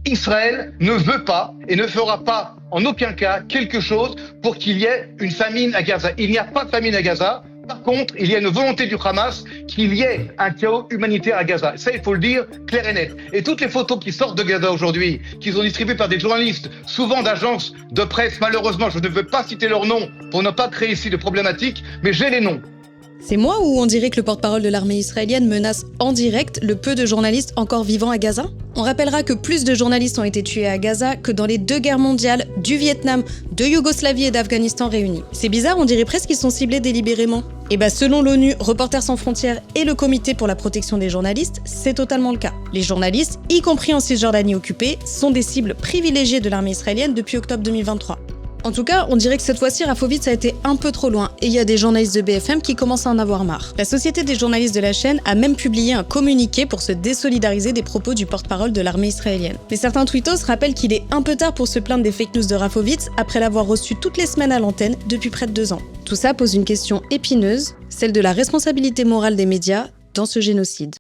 Israël ne veut pas et ne fera pas en aucun cas quelque chose pour qu'il y ait une famine à Gaza. Il n'y a pas de famine à Gaza. Par contre, il y a une volonté du Hamas qu'il y ait un chaos humanitaire à Gaza. Ça, il faut le dire clair et net. Et toutes les photos qui sortent de Gaza aujourd'hui, qui sont distribuées par des journalistes, souvent d'agences de presse, malheureusement, je ne veux pas citer leurs noms pour ne pas créer ici de problématiques, mais j'ai les noms. C'est moi ou on dirait que le porte-parole de l'armée israélienne menace en direct le peu de journalistes encore vivants à Gaza? On rappellera que plus de journalistes ont été tués à Gaza que dans les 2 guerres mondiales, du Vietnam, de Yougoslavie et d'Afghanistan réunis. C'est bizarre, on dirait presque qu'ils sont ciblés délibérément. Et selon l'ONU, Reporters sans frontières et le Comité pour la protection des journalistes, c'est totalement le cas. Les journalistes, y compris en Cisjordanie occupée, sont des cibles privilégiées de l'armée israélienne depuis octobre 2023. En tout cas, on dirait que cette fois-ci, Rafovitz a été un peu trop loin et il y a des journalistes de BFM qui commencent à en avoir marre. La Société des journalistes de la chaîne a même publié un communiqué pour se désolidariser des propos du porte-parole de l'armée israélienne. Mais certains tweetos rappellent qu'il est un peu tard pour se plaindre des fake news de Rafovitz après l'avoir reçu toutes les semaines à l'antenne depuis près de 2 ans. Tout ça pose une question épineuse, celle de la responsabilité morale des médias dans ce génocide.